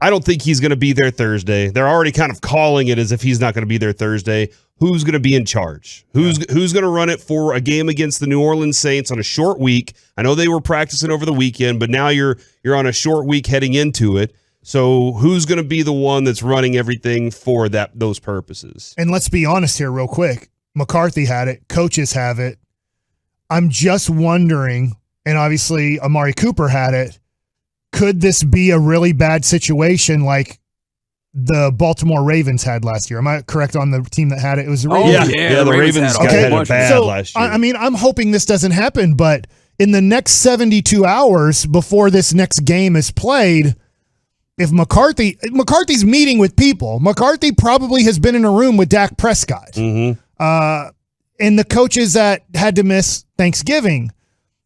I don't think he's going to be there Thursday. They're already kind of calling it as if he's not going to be there Thursday. Who's going to be in charge? Who's going to run it for a game against the New Orleans Saints on a short week? I know they were practicing over the weekend, but now you're on a short week heading into it. So who's going to be the one that's running everything for those purposes? And let's be honest here real quick. McCarthy had it. Coaches have it. I'm just wondering, and obviously Amari Cooper had it, could this be a really bad situation like the Baltimore Ravens had last year? Am I correct on the team that had it? It was the Ravens. The Ravens had it bad last year. I mean, I'm hoping this doesn't happen, but in the next 72 hours before this next game is played, if McCarthy's meeting with people, McCarthy probably has been in a room with Dak Prescott. Mm-hmm. And the coaches that had to miss Thanksgiving.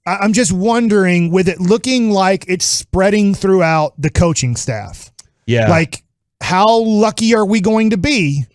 I'm just wondering, with it looking like it's spreading throughout the coaching staff. Yeah. Like, how lucky are we going to be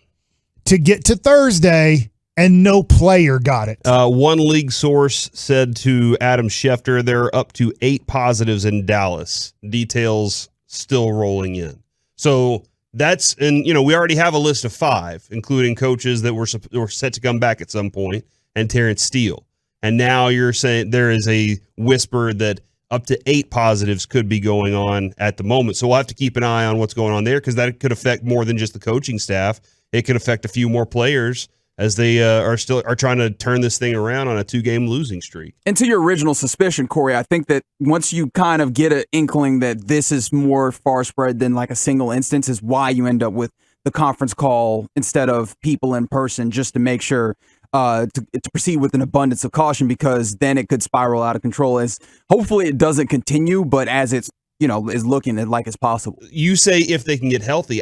to get to Thursday and no player got it? One league source said to Adam Schefter they're up to 8 positives in Dallas. Details still rolling in. So that's, and we already have a list of 5, including coaches that were set to come back at some point, and Terrence Steele. And now you're saying there is a whisper that up to 8 positives could be going on at the moment. So we'll have to keep an eye on what's going on there, because that could affect more than just the coaching staff. It could affect a few more players as they are trying to turn this thing around on a 2-game losing streak. And to your original suspicion, Corey, I think that once you kind of get an inkling that this is more far spread than like a single instance, is why you end up with the conference call instead of people in person, just to make sure to proceed with an abundance of caution, because then it could spiral out of control. As hopefully it doesn't continue, but as it's is looking like it's possible. You say if they can get healthy.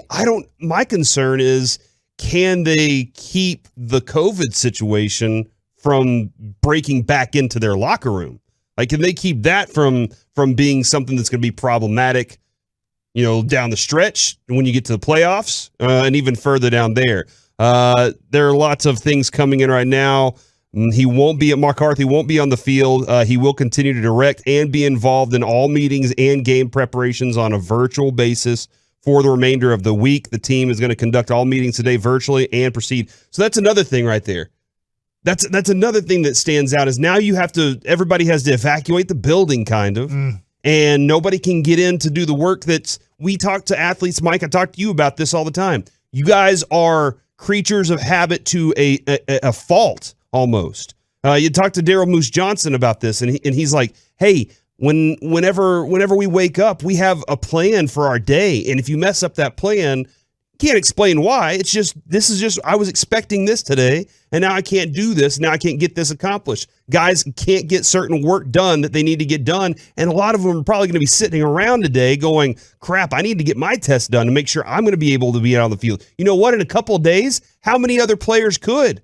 My concern is, can they keep the COVID situation from breaking back into their locker room? Like, can they keep that from being something that's going to be problematic, down the stretch when you get to the playoffs, and even further down there? There are lots of things coming in right now. McCarthy won't be on the field. He will continue to direct and be involved in all meetings and game preparations on a virtual basis for the remainder of the week. The team is going to conduct all meetings today virtually and proceed. So that's another thing right there. That's another thing that stands out, is now everybody has to evacuate the building kind of, and nobody can get in to do the work we talk to athletes. Mike, I talk to you about this all the time. You guys are creatures of habit to a fault almost. You talk to Daryl Moose Johnson about this, and he's like, hey, whenever we wake up, we have a plan for our day, and if you mess up that plan, can't explain why. It's just, I was expecting this today, and now I can't do this. Now I can't get this accomplished. Guys can't get certain work done that they need to get done, and a lot of them are probably going to be sitting around today going, crap, I need to get my test done to make sure I'm going to be able to be out on the field. You know what? In a couple of days, how many other players could?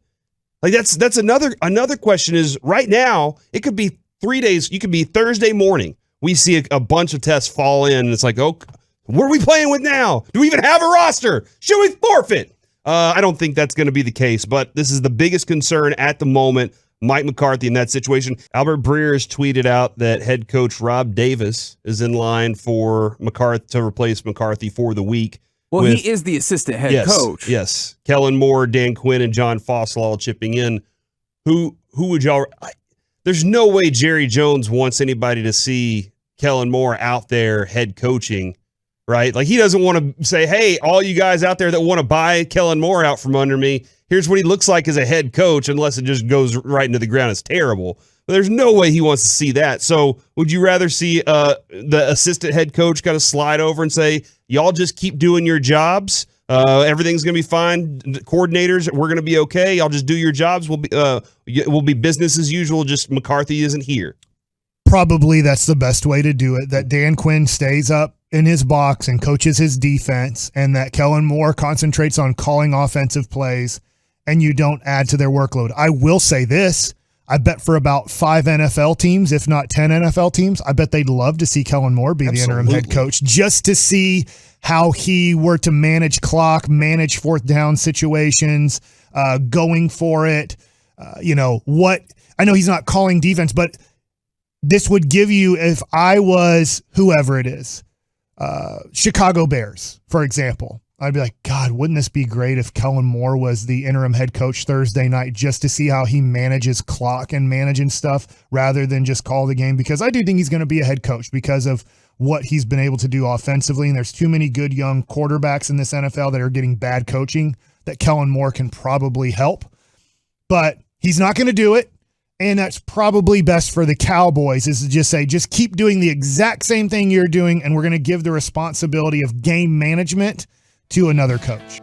Like, that's another question is, right now, it could be 3 days. You could be Thursday morning. We see a bunch of tests fall in, and it's like, oh, what are we playing with now? Do we even have a roster? Should we forfeit? I don't think that's going to be the case, but this is the biggest concern at the moment. Mike McCarthy in that situation. Albert Breer has tweeted out that head coach Rob Davis is in line for McCarthy to replace McCarthy for the week. Well, he is the assistant head coach. Yes. Kellen Moore, Dan Quinn, and John Fossil all chipping in. Who would y'all... There's no way Jerry Jones wants anybody to see Kellen Moore out there head coaching, right? Like, he doesn't want to say, hey, all you guys out there that want to buy Kellen Moore out from under me, here's what he looks like as a head coach, unless it just goes right into the ground. It's terrible. But there's no way he wants to see that. So would you rather see the assistant head coach kind of slide over and say, y'all just keep doing your jobs? Everything's going to be fine. Coordinators, we're going to be okay. Y'all just do your jobs. We'll be business as usual. Just McCarthy isn't here. Probably that's the best way to do it, that Dan Quinn stays up in his box and coaches his defense, and that Kellen Moore concentrates on calling offensive plays, and you don't add to their workload. I will say this. I bet for about 5 NFL teams, if not 10 NFL teams, I bet they'd love to see Kellen Moore be the interim head coach, just to see how he were to manage clock, manage fourth down situations, going for it. I know he's not calling defense, but this would give you, if I was whoever it is, Chicago Bears, for example. I'd be like, God, wouldn't this be great if Kellen Moore was the interim head coach Thursday night just to see how he manages clock and managing stuff rather than just call the game? Because I do think he's going to be a head coach because of what he's been able to do offensively. And there's too many good young quarterbacks in this NFL that are getting bad coaching that Kellen Moore can probably help. But he's not going to do it. And that's probably best for the Cowboys is to just say, just keep doing the exact same thing you're doing, and we're going to give the responsibility of game management to another coach.